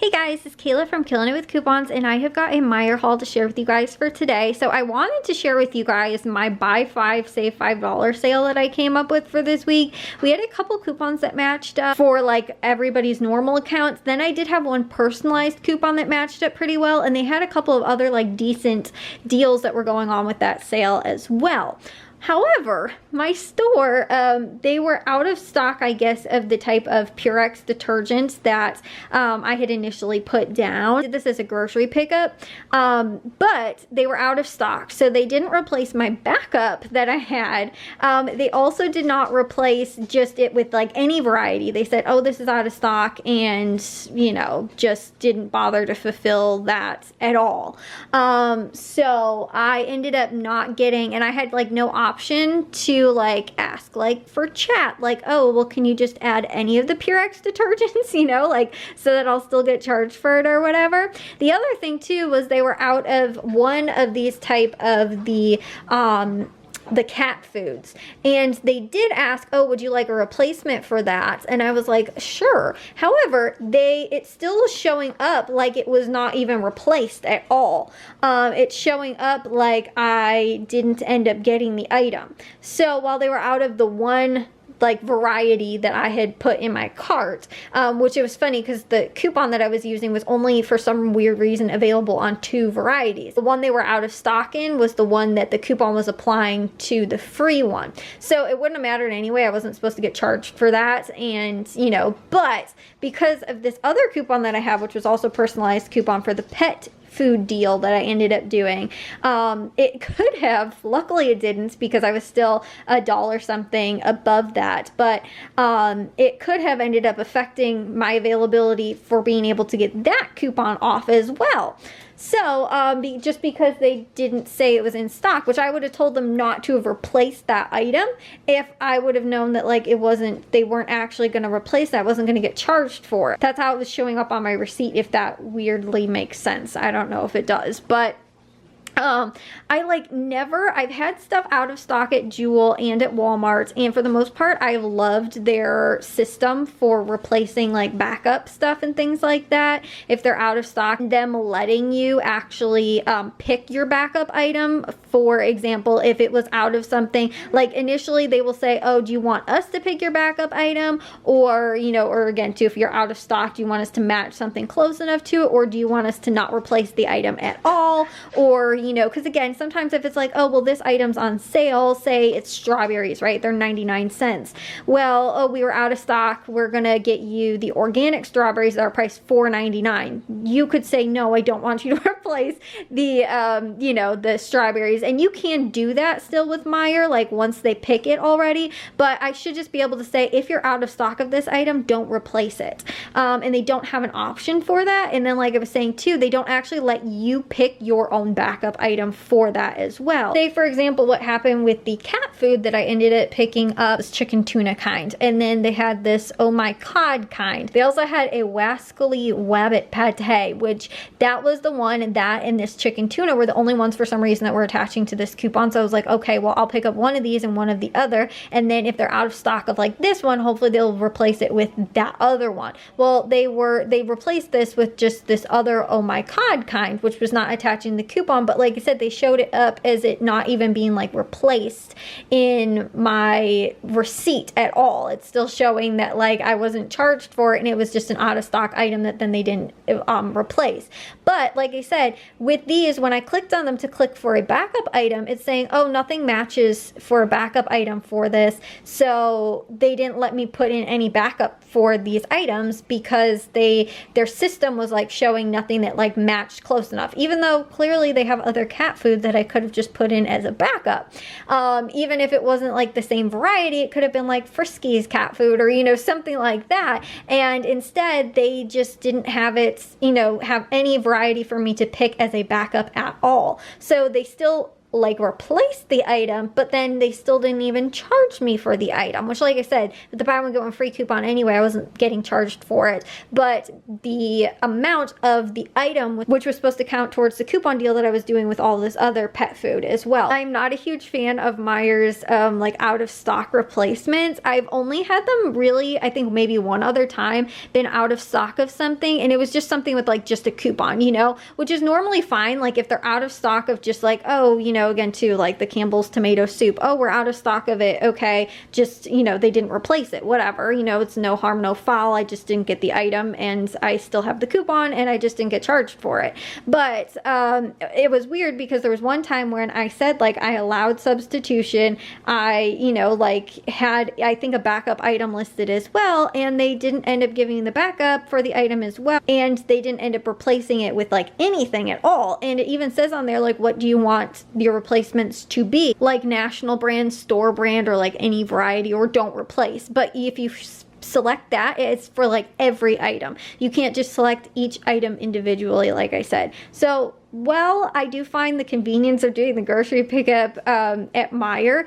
Hey guys, it's Kayla from Killing It With Coupons, and I have got a Meijer haul to share with you guys for today. So I wanted to share with you guys my buy 5 save $5 sale that I came up with for this week. We had a couple coupons that matched up for like everybody's normal accounts. Then I did have one personalized coupon that matched up pretty well, and they had a couple of other like decent deals that were going on with that sale as well. However, my store, they were out of stock, I guess, of the type of Purex detergents that I had initially put down. I did this as a grocery pickup, but they were out of stock. So they didn't replace my backup that I had. They also did not replace just it with like any variety. They said, oh, this is out of stock, and, you know, just didn't bother to fulfill that at all. So I ended up not getting, and I had like no option to like ask like for chat, like, oh, well, can you just add any of the Purex detergents, you know, like so that I'll still get charged for it or whatever. The other thing too was they were out of one of these type of the cat foods, and they did ask, oh, would you like a replacement for that? And I was like, sure. However, it's still showing up like it was not even replaced at all. It's showing up like I didn't end up getting the item. So while they were out of the one like variety that I had put in my cart, which it was funny because the coupon that I was using was only for some weird reason available on 2 varieties. The one they were out of stock in was the one that the coupon was applying to the free one. So it wouldn't have mattered anyway. I wasn't supposed to get charged for that, and you know, but because of this other coupon that I have, which was also personalized coupon for the pet food deal that I ended up doing, it could have, luckily it didn't because I was still $1 something above that, but it could have ended up affecting my availability for being able to get that coupon off as well. So just because they didn't say it was in stock, which I would have told them not to have replaced that item if I would have known that like they weren't actually going to replace that, I wasn't going to get charged for it. That's how it was showing up on my receipt, if that weirdly makes sense. I don't know if it does, but I've had stuff out of stock at Jewel and at Walmart, and for the most part I've loved their system for replacing like backup stuff and things like that. If they're out of stock, them letting you actually pick your backup item. For example, if it was out of something, like initially they will say, oh, do you want us to pick your backup item, or you know, or again too, if you're out of stock, do you want us to match something close enough to it, or do you want us to not replace the item at all, or you know, because again, sometimes if it's like, oh, well, this item's on sale, say it's strawberries, right? They're 99 cents. Well, oh, we were out of stock. We're going to get you the organic strawberries that are priced $4.99. You could say, no, I don't want you to replace the, you know, the strawberries. And you can do that still with Meijer, like once they pick it already. But I should just be able to say, if you're out of stock of this item, don't replace it. And they don't have an option for that. And then like I was saying too, they don't actually let you pick your own backup item for that as well. Say for example, what happened with the cat food that I ended up picking up was chicken tuna kind, and then they had this oh my cod kind. They also had a wascally wabbit pate, which that was the one, and that and this chicken tuna were the only ones for some reason that were attaching to this coupon. So I was like, okay, well, I'll pick up one of these and one of the other, and then if they're out of stock of like this one, hopefully they'll replace it with that other one. Well, they replaced this with just this other oh my cod kind, which was not attaching the coupon, but like I said, they showed it up as it not even being like replaced in my receipt at all. It's still showing that like I wasn't charged for it, and it was just an out of stock item that then they didn't replace. But like I said, with these, when I clicked on them to click for a backup item, it's saying, oh, nothing matches for a backup item for this. So they didn't let me put in any backup for these items because their system was like showing nothing that like matched close enough, even though clearly they have other cat food that I could have just put in as a backup. Even if it wasn't like the same variety, it could have been like Frisky's cat food or, you know, something like that. And instead they just didn't have it, you know, have any variety for me to pick as a backup at all. So they still like replace the item, but then they still didn't even charge me for the item, which, like I said, with the buy one get one free coupon anyway, I wasn't getting charged for it, but the amount of the item, which was supposed to count towards the coupon deal that I was doing with all this other pet food as well. I'm not a huge fan of Meijers like out of stock replacements. I've only had them really, I think maybe one other time, been out of stock of something, and it was just something with like just a coupon, you know, which is normally fine. Like if they're out of stock of just like, oh, you know, again too, like the Campbell's tomato soup, oh, we're out of stock of it, okay, just, you know, they didn't replace it, whatever, you know, it's no harm no foul. I just didn't get the item and I still have the coupon and I just didn't get charged for it. But it was weird because there was one time when I said like I allowed substitution, I, you know, like had, I think, a backup item listed as well, and they didn't end up giving the backup for the item as well, and they didn't end up replacing it with like anything at all. And it even says on there like, what do you want your replacements to be, like national brand, store brand, or like any variety, or don't replace. But if you select that, it's for like every item. You can't just select each item individually, like I said. So well, I do find the convenience of doing the grocery pickup at Meijer,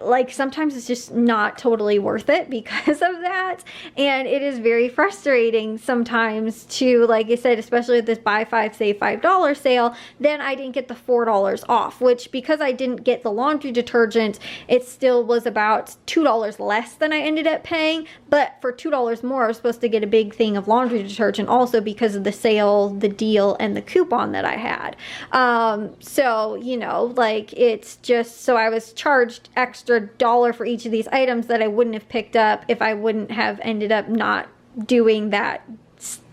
like sometimes it's just not totally worth it because of that, and it is very frustrating sometimes to, like I said, especially with this buy 5 save $5 sale, then I didn't get the $4 off, which because I didn't get the laundry detergent, it still was about $2 less than I ended up paying, but for $2 more I was supposed to get a big thing of laundry detergent also because of the sale, the deal, and the coupon that I had. So, you know, like it's just, so I was charged extra $1 for each of these items that I wouldn't have picked up if I wouldn't have ended up not doing that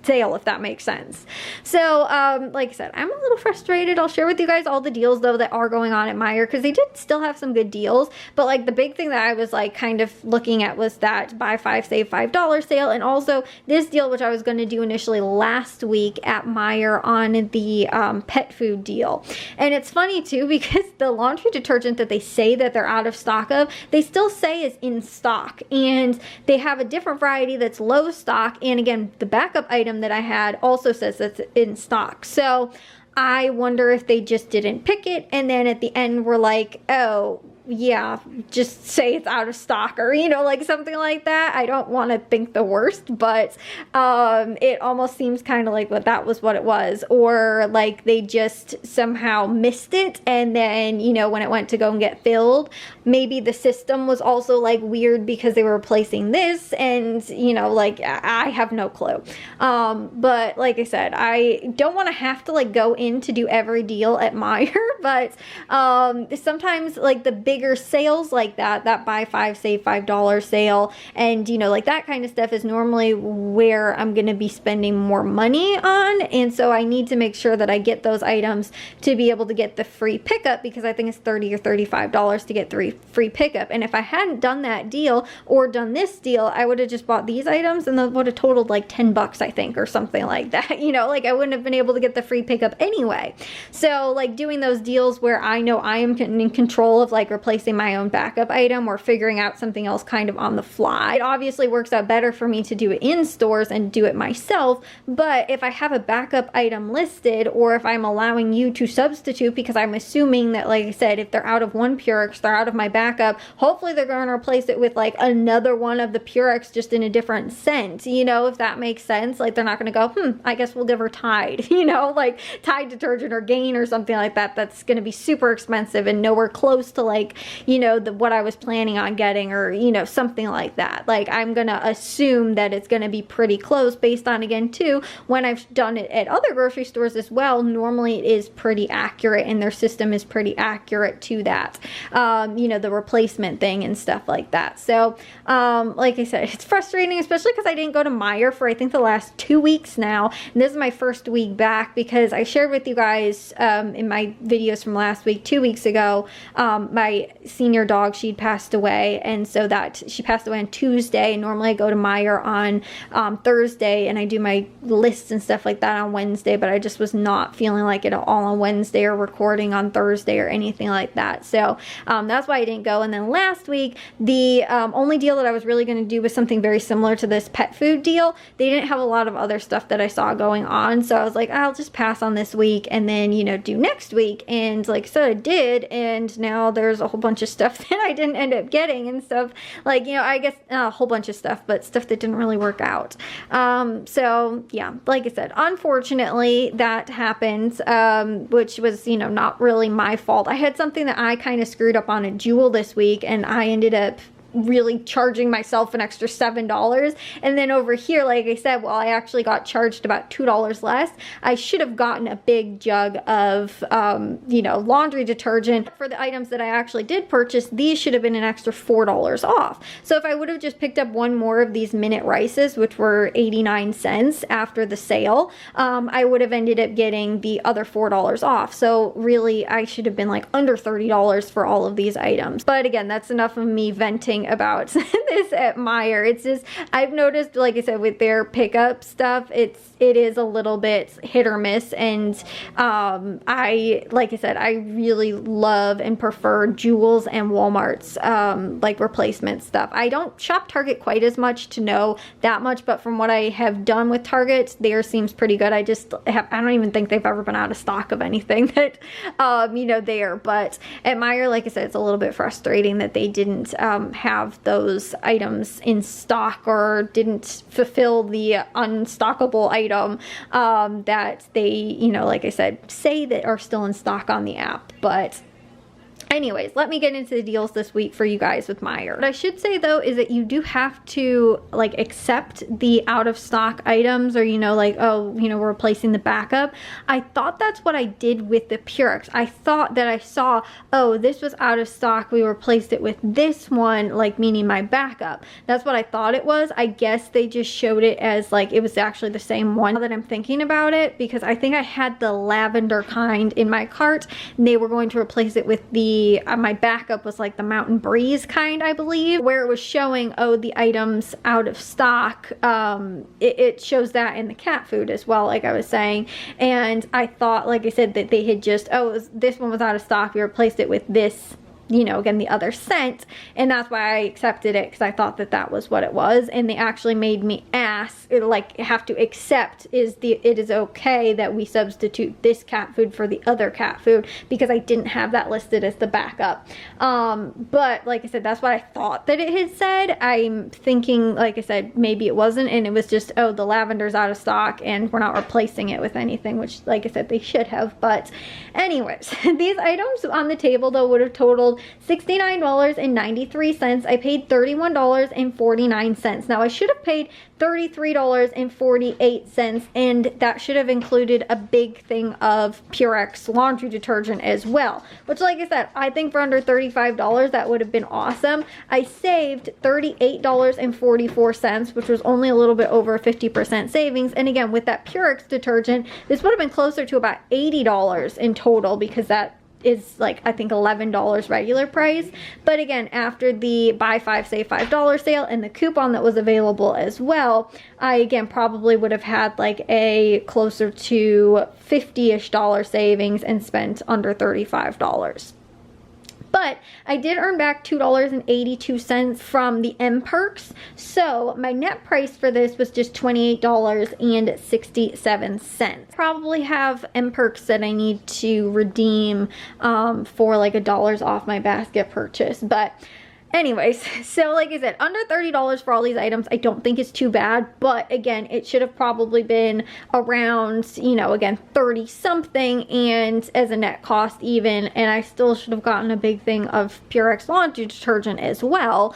sale, if that makes sense. So like I said, I'm a little frustrated. I'll share with you guys all the deals though that are going on at Meijer, because they did still have some good deals, but like the big thing that I was like kind of looking at was that buy 5 save $5 sale, and also this deal which I was going to do initially last week at Meijer on the pet food deal. And it's funny too because the laundry detergent that they say that they're out of stock of, they still say is in stock, and they have a different variety that's low stock, and again the backup item that I had also says that's in stock. So I wonder if they just didn't pick it, and then at the end we're like, oh yeah, just say it's out of stock, or you know, like something like that. I don't want to think the worst, but it almost seems kind of like that was what it was, or like they just somehow missed it, and then, you know, when it went to go and get filled, maybe the system was also like weird because they were replacing this, and you know, like I have no clue. But like I said, I don't want to have to like go in to do every deal at Meijer, but sometimes like the bigger sales like that buy 5 save $5 sale, and you know, like that kind of stuff is normally where I'm gonna be spending more money on, and so I need to make sure that I get those items to be able to get the free pickup, because I think it's $30 or $35 to get free pickup. And if I hadn't done that deal or done this deal, I would have just bought these items and that would have totaled like 10 bucks, I think, or something like that. You know, like I wouldn't have been able to get the free pickup anyway. So like doing those deals where I know I am in control of like replacing my own backup item or figuring out something else kind of on the fly, it obviously works out better for me to do it in stores and do it myself. But if I have a backup item listed, or if I'm allowing you to substitute, because I'm assuming that, like I said, if they're out of one Purex, they're out of my backup, hopefully they're going to replace it with like another one of the Purex, just in a different scent, you know, if that makes sense. Like they're not going to go, I guess we'll give her Tide, you know, like Tide detergent or Gain or something like that. That's going to be super expensive and nowhere close to like, you know, what I was planning on getting, or you know, something like that. Like I'm gonna assume that it's gonna be pretty close based on, again too, when I've done it at other grocery stores as well, normally it is pretty accurate and their system is pretty accurate to that, you know, the replacement thing and stuff like that. So like I said, it's frustrating, especially because I didn't go to Meijer for I think the last 2 weeks now, and this is my first week back, because I shared with you guys in my videos from last week, 2 weeks ago, my my senior dog, she'd passed away, and so that she passed away on Tuesday. Normally I go to Meijer on Thursday, and I do my lists and stuff like that on Wednesday, but I just was not feeling like it all on Wednesday or recording on Thursday or anything like that. So that's why I didn't go. And then last week, the only deal that I was really going to do was something very similar to this pet food deal. They didn't have a lot of other stuff that I saw going on, so I was like, I'll just pass on this week and then, you know, do next week. And like I said, I did, and now there's a whole bunch of stuff that I didn't end up getting and stuff, like, you know, I guess a whole bunch of stuff, but stuff that didn't really work out. So yeah, like I said, unfortunately that happened, which was, you know, not really my fault. I had something that I kind of screwed up on a jewel this week, and I ended up really charging myself an extra $7. And then over here, like I said, well, I actually got charged about $2 less. I should have gotten a big jug of, you know, laundry detergent. For the items that I actually did purchase, these should have been an extra $4 off. So if I would have just picked up one more of these minute rices, which were 89 cents after the sale, I would have ended up getting the other $4 off. So really, I should have been like under $30 for all of these items. But again, that's enough of me venting about this at Meijer. It's just, I've noticed, like I said, with their pickup stuff, it is a little bit hit or miss. And like I said, I really love and prefer Jewel's and Walmart's like replacement stuff. I don't shop Target quite as much to know that much, but from what I have done with Target, theirs seems pretty good. I don't even think they've ever been out of stock of anything that you know, there. But at Meijer, like I said, it's a little bit frustrating that they didn't have those items in stock, or didn't fulfill the unstockable item that they, you know, like I said, say that are still in stock on the app. But anyways, let me get into the deals this week for you guys with Meijer. What I should say though is that you do have to like accept the out of stock items, or, you know, like, oh, you know, we're replacing the backup. I thought that's what I did with the Purex. I thought that I saw, oh, this was out of stock, we replaced it with this one, like meaning my backup. That's what I thought it was. I guess they just showed it as like it was actually the same one. Now that I'm thinking about it, because I think I had the lavender kind in my cart, and they were going to replace it with the my backup was like the Mountain Breeze kind, I believe, where it was showing, oh, the items out of stock. It shows that in the cat food as well, like I was saying. And I thought, like I said, that they had just, oh, this one was out of stock, we replaced it with this, you know, again, the other scent, and that's why I accepted it, because I thought that that was what it was. And they actually made me ask, like, have to accept it is okay that we substitute this cat food for the other cat food, because I didn't have that listed as the backup. But like I said, that's what I thought that it had said. I'm thinking, like I said, maybe it wasn't, and it was just, oh, the lavender's out of stock and we're not replacing it with anything, which, like I said, they should have. But anyways, these items on the table though would have totaled $69.93. I paid $31.49. Now I should have paid $33.48, and that should have included a big thing of Purex laundry detergent as well, which, like I said, I think for under $35 that would have been awesome. I saved $38.44, which was only a little bit over a 50% savings. And again, with that Purex detergent, this would have been closer to about $80 in total, because that is like, I think, $11 regular price. But again, after the buy 5 save $5 sale and the coupon that was available as well, I again probably would have had like a closer to $50-ish savings and spent under $35. But I did earn back $2.82 from the M Perks. So my net price for this was just $28.67. Probably have M Perks that I need to redeem for like $1 off my basket purchase. But anyways, so like I said, under $30 for all these items, I don't think it's too bad. But again, it should have probably been around, you know, again, 30 something, and as a net cost even. And I still should have gotten a big thing of Purex laundry detergent as well,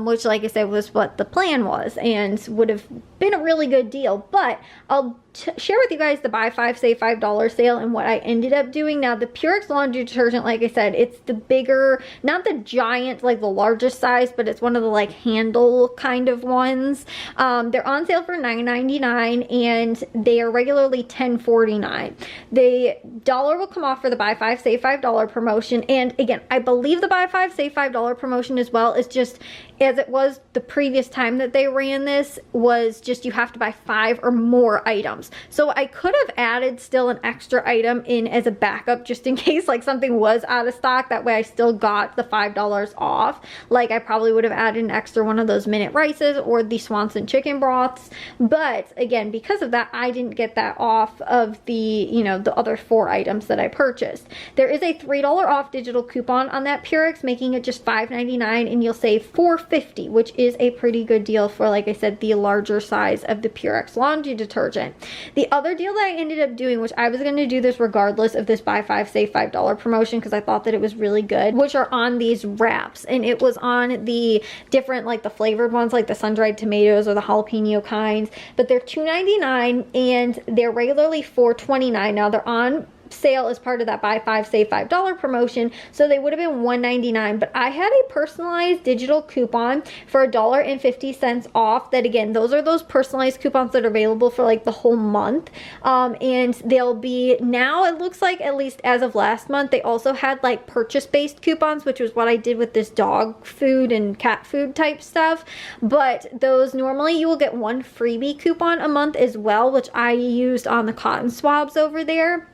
which, like I said, was what the plan was and would have been a really good deal. But I'll share with you guys the buy 5 save $5 sale and what I ended up doing. Now the Purex laundry detergent, like I said, it's the bigger, not the giant, like the largest size, but it's one of the like handle kind of ones. They're on sale for $9.99 and they are regularly $10.49. The dollar will come off for the buy 5 save $5 promotion, and again, I believe the buy 5 save $5 promotion as well is just as it was the previous time that they ran this, was just you have to buy 5 or more items. So I could have added still an extra item in as a backup just in case like something was out of stock. That way I still got the $5 off. Like I probably would have added an extra one of those minute rices or the Swanson chicken broths. But again, because of that, I didn't get that off of the, you know, the other 4 items that I purchased. There is a $3 off digital coupon on that Purex, making it just $5.99, and you'll save $4.50, which is a pretty good deal for, like I said, the larger size of the Purex laundry detergent. The other deal that I ended up doing, which I was going to do this regardless of this buy 5 save $5 promotion because I thought that it was really good, which are on these wraps, and it was on the different, like the flavored ones, like the sun-dried tomatoes or the jalapeno kinds, but they're $2.99 and they're regularly $4.29. Now they're on sale as part of that buy 5 save $5 promotion, so they would have been $1.99, but I had a personalized digital coupon for $1.50 off. That again, those are those personalized coupons that are available for like the whole month, and they'll be, now it looks like, at least as of last month, they also had like purchase based coupons, which was what I did with this dog food and cat food type stuff. But those, normally you will get one freebie coupon a month as well, which I used on the cotton swabs over there.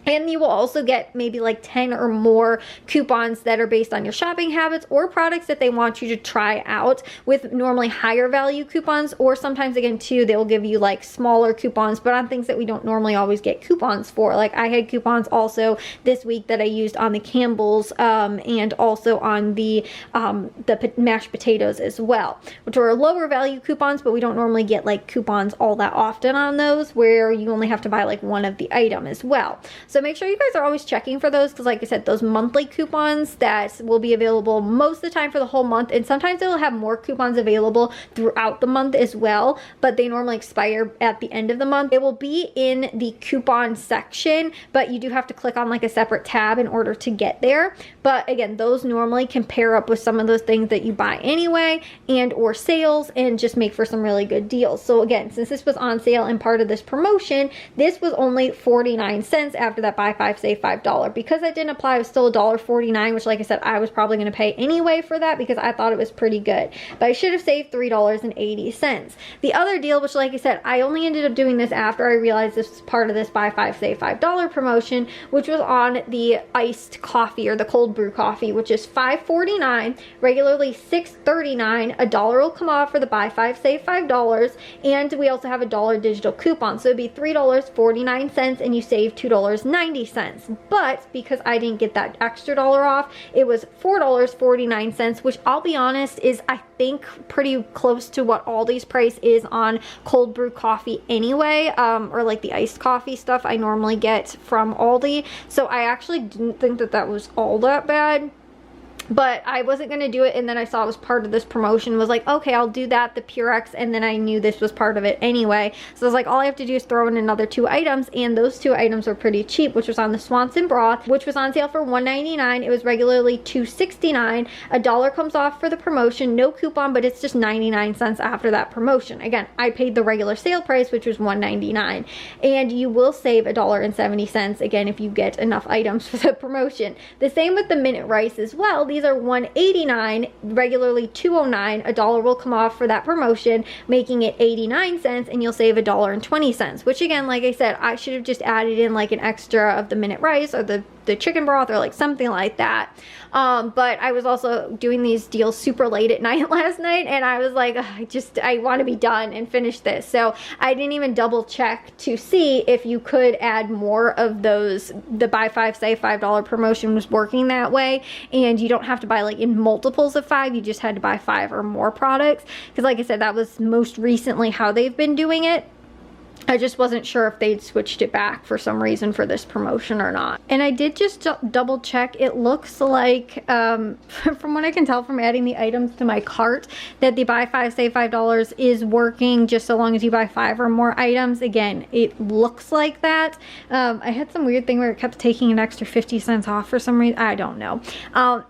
And you will also get maybe like 10 or more coupons that are based on your shopping habits or products that they want you to try out, with normally higher value coupons, or sometimes again too, they will give you like smaller coupons, but on things that we don't normally always get coupons for. Like I had coupons also this week that I used on the Campbell's and also on the mashed potatoes as well, which are lower value coupons, but we don't normally get like coupons all that often on those, where you only have to buy like one of the item as well. So make sure you guys are always checking for those, because like I said, those monthly coupons that will be available most of the time for the whole month, and sometimes they will have more coupons available throughout the month as well, but they normally expire at the end of the month. It will be in the coupon section, but you do have to click on like a separate tab in order to get there. But again, those normally can pair up with some of those things that you buy anyway, and or sales, and just make for some really good deals. So again, since this was on sale and part of this promotion, this was only 49 cents after that buy 5 save $5. Because that didn't apply, it was still $1.49, which like I said, I was probably going to pay anyway for that because I thought it was pretty good. But I should have saved $3.80. The other deal, which like I said, I only ended up doing this after I realized this was part of this buy 5 save $5 promotion, which was on the iced coffee or the cold brew coffee, which is $5.49, regularly $6.39. $1 will come off for the buy 5 save $5, and we also have a $1 digital coupon, so it'd be $3.49 and you save $2.90. But because I didn't get that extra dollar off, it was $4.49, which I'll be honest is, I think, pretty close to what Aldi's price is on cold brew coffee anyway, or like the iced coffee stuff I normally get from Aldi. So I actually didn't think that that was all that bad. But I wasn't going to do it, and then I saw it was part of this promotion, was like, okay, I'll do that, the Purex, and then I knew this was part of it anyway. So I was like, all I have to do is throw in another 2 items, and those 2 items were pretty cheap, which was on the Swanson broth, which was on sale for $1.99. It was regularly $2.69. $1 comes off for the promotion, no coupon, but it's just 99 cents after that promotion. Again, I paid the regular sale price, which was $1.99, and you will save $1.70, again, if you get enough items for the promotion. The same with the minute rice as well. These are $1.89, regularly $2.09. $1 will come off for that promotion, making it 89 cents, and you'll save $1.20, which again, like I said, I should have just added in like an extra of the minute rice or the chicken broth or like something like that. But I was also doing these deals super late at night last night, and I was like, I want to be done and finish this. So I didn't even double check to see if you could add more of those. The buy 5 save $5 promotion was working that way, and you don't have to buy like in multiples of 5. You just had to buy 5 or more products, because like I said, that was most recently how they've been doing it. I just wasn't sure if they'd switched it back for some reason for this promotion or not. And I did just double check. It looks like, from what I can tell from adding the items to my cart, that the buy 5 save $5 is working just so long as you buy 5 or more items. Again, it looks like that. I had some weird thing where it kept taking an extra 50 cents off for some reason. I don't know.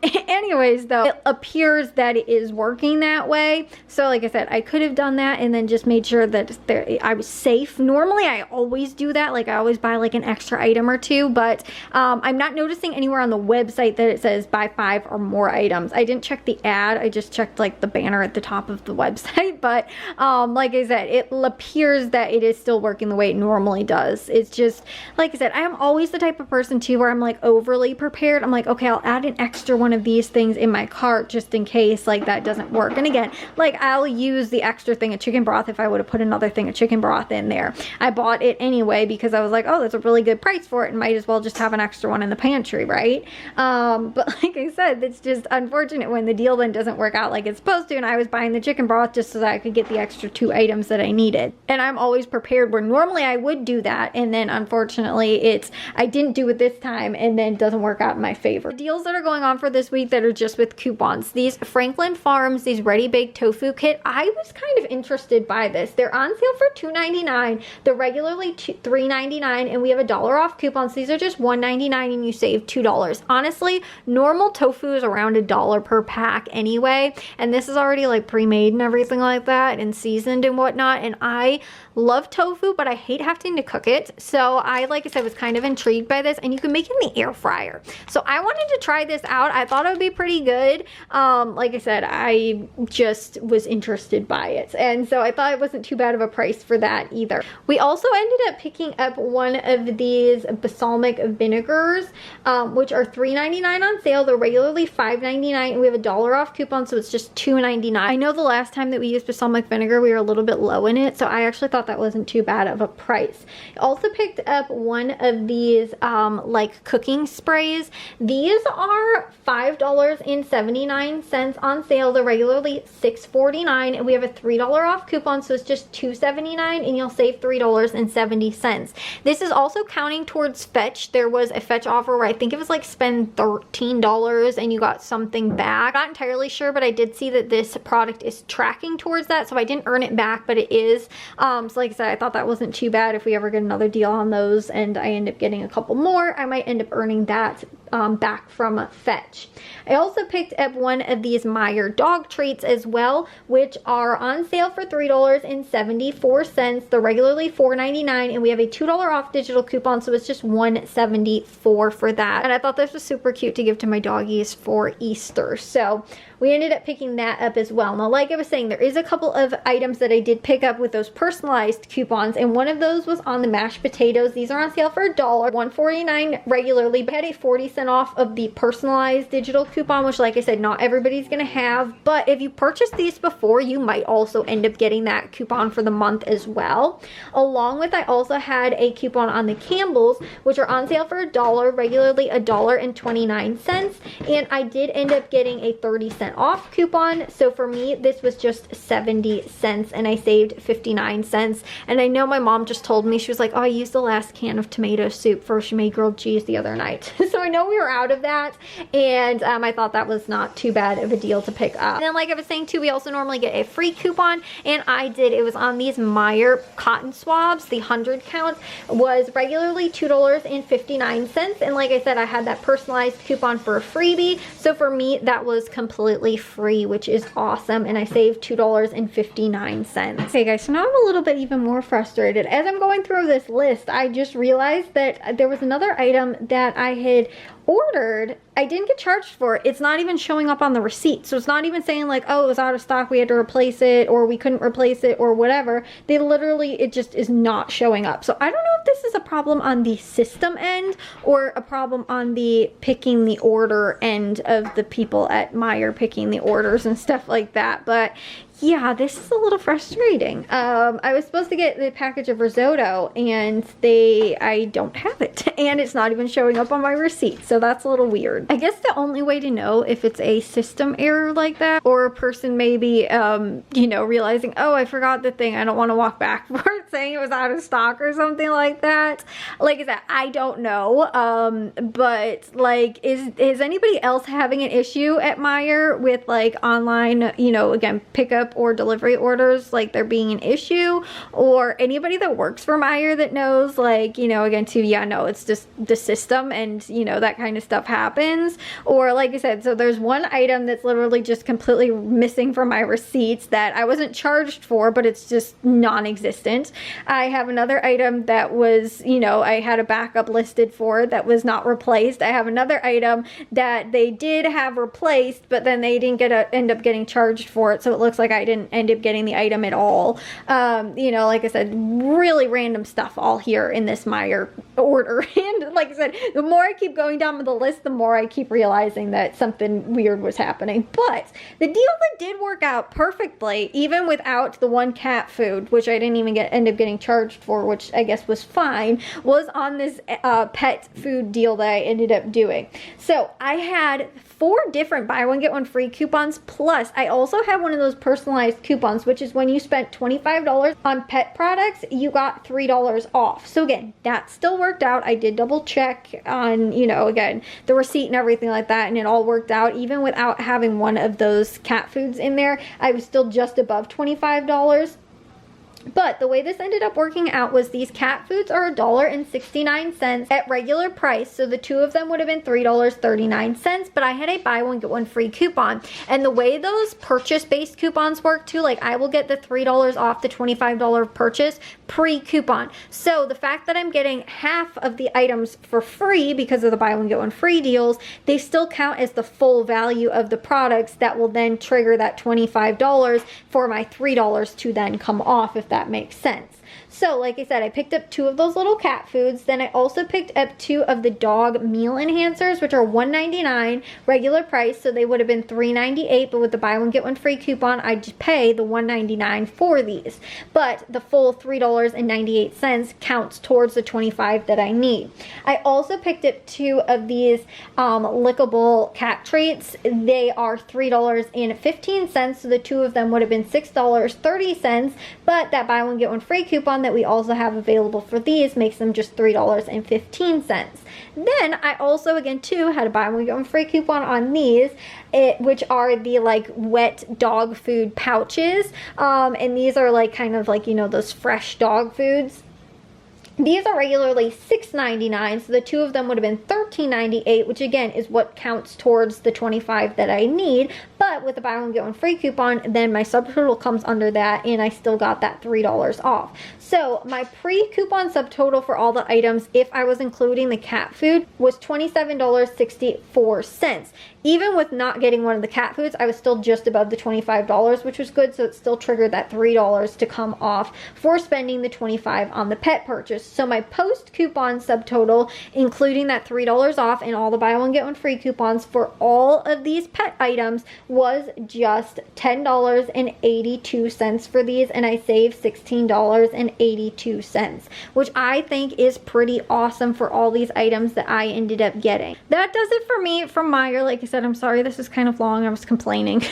Anyways, though, it appears that it is working that way. So like I said, I could have done that and then just made sure that I was safe. Normally I always do that, like I always buy like an extra item or two, but I'm not noticing anywhere on the website that it says buy 5 or more items. I didn't check the ad, I just checked like the banner at the top of the website, but like I said, it appears that it is still working the way it normally does. It's just, like I said, I am always the type of person too where I'm like overly prepared. I'm like, okay, I'll add an extra one of these things in my cart just in case like that doesn't work. And again, like I'll use the extra thing of chicken broth if I would have put another thing of chicken broth in there. I bought it anyway because I was like, oh, that's a really good price for it and might as well just have an extra one in the pantry, right? But like I said, it's just unfortunate when the deal then doesn't work out like it's supposed to, and I was buying the chicken broth just so that I could get the extra 2 items that I needed. And I'm always prepared where normally I would do that, and then unfortunately I didn't do it this time, and then it doesn't work out in my favor. The deals that are going on for this week that are just with coupons, these Franklin Farms, these ready baked tofu kit, I was kind of interested by this. They're on sale for $2.99. They're regularly $3.99, and we have a $1 off coupons. These are just $1.99 and you save $2. Honestly, normal tofu is around $1 per pack anyway, and this is already like pre-made and everything like that and seasoned and whatnot, and I love tofu, but I hate having to cook it. So I, like I said, was kind of intrigued by this, and you can make it in the air fryer. So I wanted to try this out. I thought it would be pretty good. Like I said, I just was interested by it, and so I thought it wasn't too bad of a price for that either. We also ended up picking up one of these balsamic vinegars, which are $3.99 on sale. They're regularly $5.99, and we have a $1 off coupon, so it's just $2.99. I know the last time that we used balsamic vinegar, we were a little bit low in it, so I actually thought that wasn't too bad of a price. I also picked up one of these like cooking sprays. These are $5.79 on sale. They're regularly $6.49, and we have a $3 off coupon, so it's just $2.79, and you'll save $3.70. This is also counting towards Fetch. There was a Fetch offer where I think it was like spend $13 and you got something back. I'm not entirely sure, but I did see that this product is tracking towards that, so I didn't earn it back, but it is. So like I said, I thought that wasn't too bad. If we ever get another deal on those and I end up getting a couple more, I might end up earning that back from Fetch. I also picked up one of these Meijer dog treats as well, which are on sale for $3.74. They're regularly $4.99, and we have a $2 off digital coupon, so it's just $1.74 for that. And I thought this was super cute to give to my doggies for Easter, so we ended up picking that up as well. Now, like I was saying, there is a couple of items that I did pick up with those personalized coupons, and one of those was on the mashed potatoes. These are on sale for $1, $1.49 regularly, but had a 40% off of the personalized digital coupon, which, like I said, not everybody's gonna have, but if you purchase these before, you might also end up getting that coupon for the month as well. Along with, I also had a coupon on the Campbell's, which are on sale for $1, regularly $1.29, and I did end up getting a 30% off coupon. So for me, this was just 70 cents, and I saved 59 cents. And I know my mom just told me, she was like, oh, I used the last can of tomato soup for she made grilled cheese the other night. So I know we were out of that, and I thought that was not too bad of a deal to pick up. And then, like I was saying too, we also normally get a free coupon, and I did. It was on these Meijer cotton swabs. The 100 count was regularly $2.59, and like I said, I had that personalized coupon for a freebie. So for me, that was completely free, which is awesome, and I saved $2.59. Okay guys, so now I'm a little bit even more frustrated. As I'm going through this list, I just realized that there was another item that I had ordered. I didn't get charged for it. It's not even showing up on the receipt. So it's not even saying like, oh, it was out of stock, we had to replace it, or we couldn't replace it, or whatever. They literally, it just is not showing up. So I don't know if this is a problem on the system end or a problem on the picking the order end of the people at Meijer picking the orders and stuff like that. But yeah, this is a little frustrating. I was supposed to get the package of risotto and I don't have it. And it's not even showing up on my receipt. So that's a little weird. I guess the only way to know if it's a system error like that, or a person maybe, you know, realizing, oh, I forgot the thing. I don't want to walk back for it, saying it was out of stock or something like that. Like I said, I don't know. But like, is anybody else having an issue at Meijer with like online, you know, again, pickup or delivery orders, like there being an issue? Or anybody that works for Meijer that knows, like, you know, again too, yeah, no, it's just the system, and you know, that kind of stuff happens. Or like I said, so there's one item that's literally just completely missing from my receipts that I wasn't charged for, but it's just non-existent. I have another item that was, you know, I had a backup listed for that was not replaced. I have another item that they did have replaced, but then they didn't end up getting charged for it, so it looks like I didn't end up getting the item at all. You know, like I said, really random stuff all here in this Meijer order. And like I said, the more I keep going down the list, the more I keep realizing that something weird was happening. But the deal that did work out perfectly, even without the one cat food, which I didn't even end up getting charged for, which I guess was fine, was on this pet food deal that I ended up doing. So I had 4 different buy one get one free coupons, plus I also had one of those personalized coupons, which is when you spent $25 on pet products, you got $3 off. So again, that still worked out. I did double check on, you know, again, the receipt and everything like that, and it all worked out. Even without having one of those cat foods in there, I was still just above $25. But the way this ended up working out was these cat foods are $1.69 at regular price. So the 2 of them would have been $3.39, but I had a buy one get one free coupon. And the way those purchase-based coupons work too, like I will get the $3 off the $25 purchase pre-coupon. So the fact that I'm getting half of the items for free because of the buy one get one free deals, they still count as the full value of the products that will then trigger that $25 for my $3 to then come off, if that makes sense. So like I said, I picked up 2 of those little cat foods. Then I also picked up 2 of the dog meal enhancers, which are $1.99 regular price. So they would have been $3.98, but with the buy one get one free coupon, I just pay the $1.99 for these. But the full $3.98 counts towards the $25 that I need. I also picked up 2 of these lickable cat treats. They are $3.15, so the 2 of them would have been $6.30, but that buy one get one free coupon that we also have available for these makes them just $3.15. Then I also again too had a buy one get one free coupon on these, which are the like wet dog food pouches, and these are like kind of like, you know, those fresh dog foods. These are regularly $6.99, so the 2 of them would have been $13.98, which again is what counts towards the $25 that I need. But with the buy one get one free coupon, then my subtotal comes under that, and I still got that $3 off. So my pre-coupon subtotal for all the items, if I was including the cat food, was $27.64. Even with not getting one of the cat foods, I was still just above the $25, which was good, so it still triggered that $3 to come off for spending the $25 on the pet purchase. So my post-coupon subtotal, including that $3 off and all the buy one get one free coupons for all of these pet items, was just $10.82 for these, and I saved $16.82, which I think is pretty awesome for all these items that I ended up getting. That does it for me from Meijer. Like I said, I'm sorry this is kind of long. I was complaining.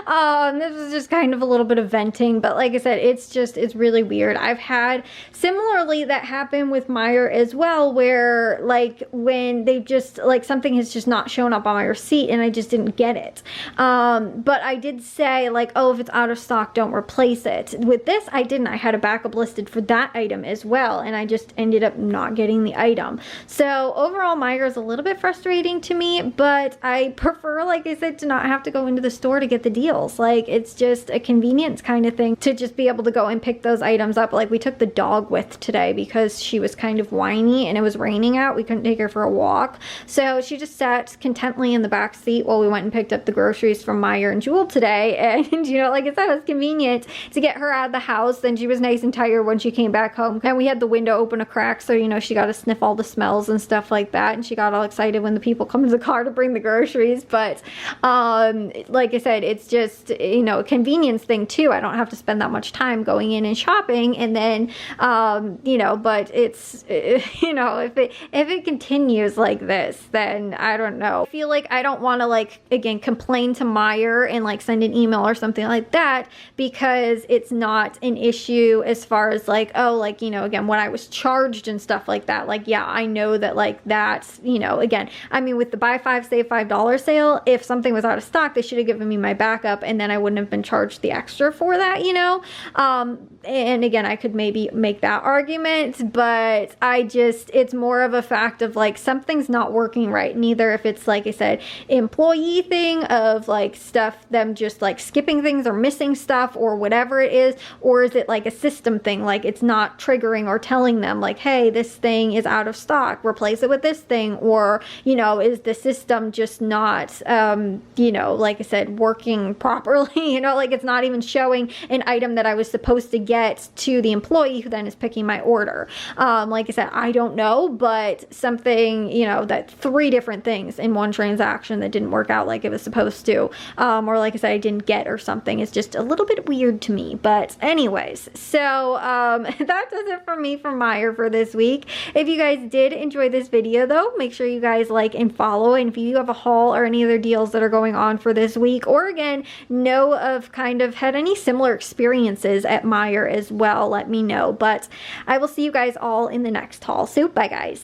This was just kind of a little bit of venting, but like I said, it's really weird. I've had similarly that happen with Meijer as well, where like when they just like something has just not shown up on my receipt and I just didn't get it. But I did say like, oh, if it's out of stock, don't replace it. With this, I didn't. I had a backup listed for that item as well, and I just ended up not getting the item. So overall, Meijer is a little bit frustrating to me, but I prefer, like I said, to not have to go into the store to get the deals. Like, it's just a convenience kind of thing to just be able to go and pick those items up. Like, we took the dog with today because she was kind of whiny and it was raining out. We couldn't take her for a walk, so she just sat contently in the back seat while we went and picked up the groceries from Meijer and Jewel today. And you know, like I said, it was convenient to get her out of the house. Then she was nice and tired when she came back home, and we had the window open a crack, so you know, she got to sniff all the smells and stuff like that, and she got all excited when the people come to the car to bring the groceries. But like I said, it's just, you know, a convenience thing too. I don't have to spend that much time going in and shopping, and then, you know, but it's, you know, if it continues like this, then I don't know. I feel like I don't want to, like, again, complain to Meijer and like send an email or something like that, because it's not an issue as far as like, oh, like, you know, again, when I was charged and stuff like that, like, yeah, I know that, like, that's, you know, again, I mean, with the buy 5 save $5 sale, if something was out of stock, they should have given me my backup, and then I wouldn't have been charged the extra for that, you know. And again, I could maybe make that argument, but I just, it's more of a fact of like something's not working right. Neither if it's, like I said, employee thing of like stuff, them just like skipping things or missing stuff or whatever it is, or is it like a system thing, like it's not triggering or telling them like, hey, this thing is out of stock, replace it with this thing, or, you know, is the system just not, you know, like I said, working properly, you know, like it's not even showing an item that I was supposed to get to the employee who then is picking my order. Like I said, I don't know, but something, you know, that 3 different things in one transaction that didn't work out like it was supposed to, or like I said, I didn't get or something, is just a little bit weird to me. But anyways, so that does it for me from Meijer for this week. If you guys did enjoy this video though, make sure you guys like and follow, and if you have a haul or any other deals that are going on for this week, or again, know of kind of had any similar experiences at Meijer as well, let me know. But I will see you guys all in the next haul. So bye guys.